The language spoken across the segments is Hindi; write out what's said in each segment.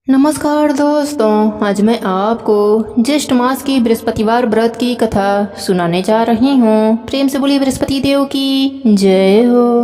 नमस्कार दोस्तों, आज मैं आपको ज्येष्ठ मास की बृहस्पतिवार व्रत की कथा सुनाने जा रही हूँ। प्रेम से बोलिए बृहस्पति देव की जय हो।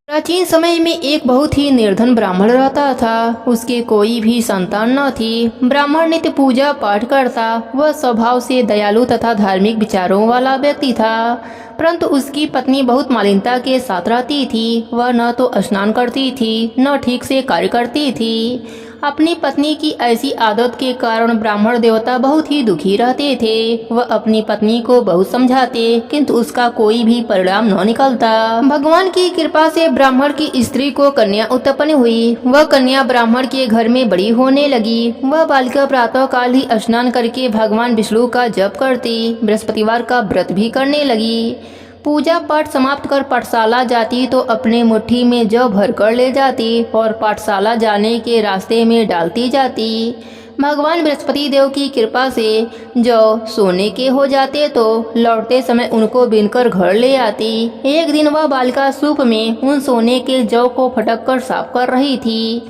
प्राचीन समय में एक बहुत ही निर्धन ब्राह्मण रहता था। उसके कोई भी संतान न थी। ब्राह्मण नित्य पूजा पाठ करता। वह स्वभाव से दयालु तथा धार्मिक विचारों वाला व्यक्ति था, परंतु उसकी पत्नी बहुत मालिनता के साथ रहती थी। वह न तो स्नान करती थी, न ठीक से कार्य करती थी। अपनी पत्नी की ऐसी आदत के कारण ब्राह्मण देवता बहुत ही दुखी रहते थे। वह अपनी पत्नी को बहुत समझाते, किंतु उसका कोई भी परिणाम न निकलता। भगवान की कृपा से ब्राह्मण की स्त्री को कन्या उत्पन्न हुई। वह कन्या ब्राह्मण के घर में बड़ी होने लगी। वह बालिका प्रातः काल ही स्नान करके भगवान विष्णु का जप करती, बृहस्पतिवार का व्रत भी करने लगी। पूजा पाठ समाप्त कर पाठशाला जाती तो अपने मुट्ठी में जौ भर कर ले जाती और पाठशाला जाने के रास्ते में डालती जाती। भगवान बृहस्पति देव की कृपा से जौ सोने के हो जाते तो लौटते समय उनको बीनकर घर ले आती। एक दिन वह बालिका सूप में उन सोने के जौ को फटक कर साफ कर रही थी।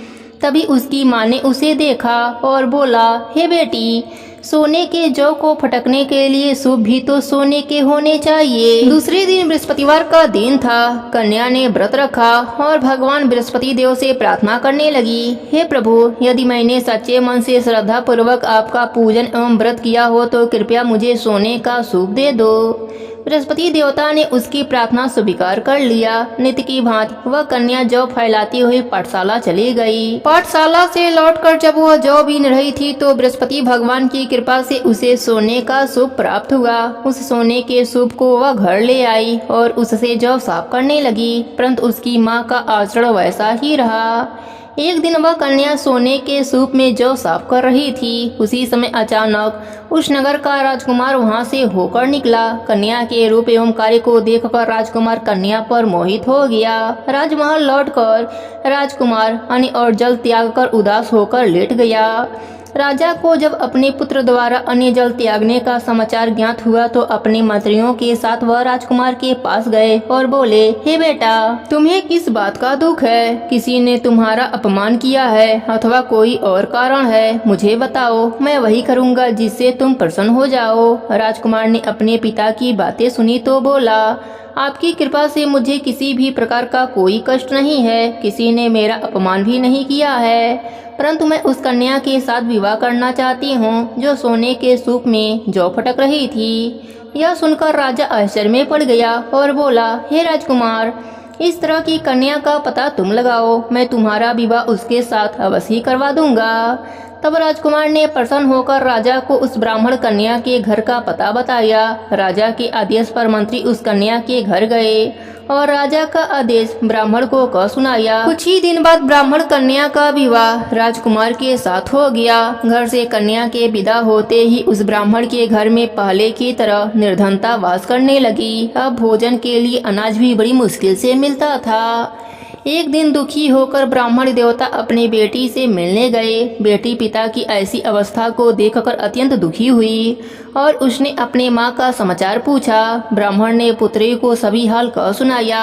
तभी उसकी माँ ने उसे देखा और बोला, हे बेटी, सोने के जौ को फटकने के लिए सूप भी तो सोने के होने चाहिए। दूसरे दिन बृहस्पतिवार का दिन था। कन्या ने व्रत रखा और भगवान बृहस्पति देव से प्रार्थना करने लगी, हे प्रभु, यदि मैंने सच्चे मन से श्रद्धा पूर्वक आपका पूजन एवं व्रत किया हो तो कृपया मुझे सोने का सूप दे दो। बृहस्पति देवता ने उसकी प्रार्थना स्वीकार कर लिया। नित्य की भांति वह कन्या जौ फैलाती हुई पाठशाला चली गई। पाठशाला से लौटकर जब वह जौ बीन रही थी तो बृहस्पति भगवान की कृपा से उसे सोने का सूप प्राप्त हुआ। उस सोने के सूप को वह घर ले आई और उससे जौ साफ करने लगी, परंतु उसकी माँ का आचरण वैसा ही रहा। एक दिन वह कन्या सोने के सूप में जौ साफ कर रही थी। उसी समय अचानक उस नगर का राजकुमार वहां से होकर निकला। कन्या के रूप एवं कार्य को देखकर राजकुमार कन्या पर मोहित हो गया। राजमहल लौटकर राजकुमार अन्न और जल त्याग कर उदास होकर लेट गया। राजा को जब अपने पुत्र द्वारा अन्न जल त्यागने का समाचार ज्ञात हुआ तो अपने मंत्रियों के साथ वह राजकुमार के पास गए और बोले, हे बेटा, तुम्हें किस बात का दुख है? किसी ने तुम्हारा अपमान किया है अथवा कोई और कारण है? मुझे बताओ, मैं वही करूँगा जिससे तुम प्रसन्न हो जाओ। राजकुमार ने अपने पिता की बातें सुनी तो बोला, आपकी कृपा से मुझे किसी भी प्रकार का कोई कष्ट नहीं है। किसी ने मेरा अपमान भी नहीं किया है, परंतु मैं उस कन्या के साथ विवाह करना चाहती हूँ जो सोने के सूप में जौ फटक रही थी। यह सुनकर राजा आश्चर्य में पड़ गया और बोला, हे राजकुमार, इस तरह की कन्या का पता तुम लगाओ, मैं तुम्हारा विवाह उसके साथ अवश्य करवा दूंगा। तब राजकुमार ने प्रसन्न होकर राजा को उस ब्राह्मण कन्या के घर का पता बताया। राजा के आदेश पर मंत्री उस कन्या के घर गए और राजा का आदेश ब्राह्मण को कह सुनाया। कुछ ही दिन बाद ब्राह्मण कन्या का विवाह राजकुमार के साथ हो गया। घर से कन्या के विदा होते ही उस ब्राह्मण के घर में पहले की तरह निर्धनता वास करने लगी। अब भोजन के लिए अनाज भी बड़ी मुश्किल से मिलता था। एक दिन दुखी होकर ब्राह्मण देवता अपनी बेटी से मिलने गए। बेटी पिता की ऐसी अवस्था को देखकर अत्यंत दुखी हुई और उसने अपने माँ का समाचार पूछा। ब्राह्मण ने पुत्री को सभी हाल कह सुनाया।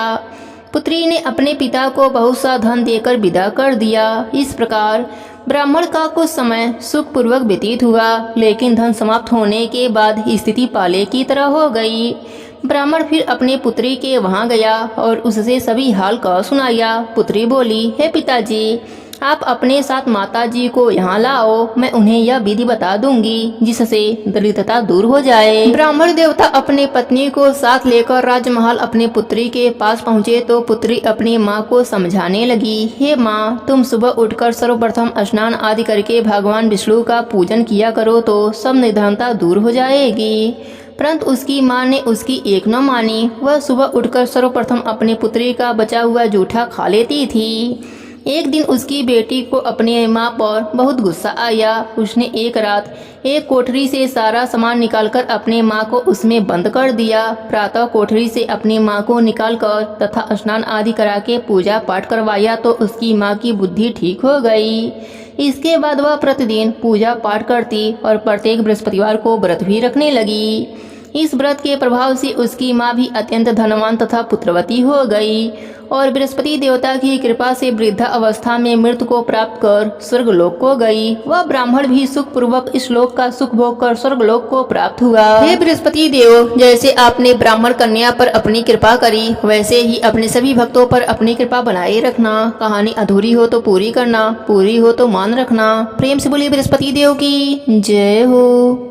पुत्री ने अपने पिता को बहुत सा धन देकर विदा कर दिया। इस प्रकार ब्राह्मण का कुछ समय सुखपूर्वक व्यतीत हुआ, लेकिन धन समाप्त होने के बाद स्थिति पहले की तरह हो गई। ब्राह्मण फिर अपने पुत्री के वहां गया और उससे सभी हाल कह सुनाया। पुत्री बोली, हे पिताजी, आप अपने साथ माताजी को यहाँ लाओ, मैं उन्हें यह विधि बता दूंगी जिससे दरिद्रता दूर हो जाए। ब्राह्मण देवता अपने पत्नी को साथ लेकर राजमहल अपने पुत्री के पास पहुँचे तो पुत्री अपनी माँ को समझाने लगी, हे माँ, तुम सुबह उठकर सर्वप्रथम स्नान आदि करके भगवान विष्णु का पूजन किया करो तो सब निर्धनता दूर हो जाएगी। परंतु उसकी माँ ने उसकी एक न मानी। वह सुबह उठकर सर्वप्रथम अपनी पुत्री का बचा हुआ जूठा खा लेती थी। एक दिन उसकी बेटी को अपनी माँ पर बहुत गुस्सा आया। उसने एक रात एक कोठरी से सारा सामान निकालकर अपने माँ को उसमें बंद कर दिया। प्रातः कोठरी से अपनी माँ को निकालकर तथा स्नान आदि करा के पूजा पाठ करवाया तो उसकी माँ की बुद्धि ठीक हो गई। इसके बाद वह प्रतिदिन पूजा पाठ करती और प्रत्येक बृहस्पतिवार को व्रत भी रखने लगी। इस व्रत के प्रभाव से उसकी माँ भी अत्यंत धनवान तथा पुत्रवती हो गई और बृहस्पति देवता की कृपा से वृद्धा अवस्था में मृत्यु को प्राप्त कर स्वर्गलोक को गई। वह ब्राह्मण भी सुख पूर्वक इस लोक का सुख भोग कर स्वर्गलोक को प्राप्त हुआ। हे बृहस्पति देव, जैसे आपने ब्राह्मण कन्या पर अपनी कृपा करी, वैसे ही अपने सभी भक्तों पर अपनी कृपा बनाए रखना। कहानी अधूरी हो तो पूरी करना, पूरी हो तो मान रखना। प्रेम से बोलिए बृहस्पति देव की जय हो।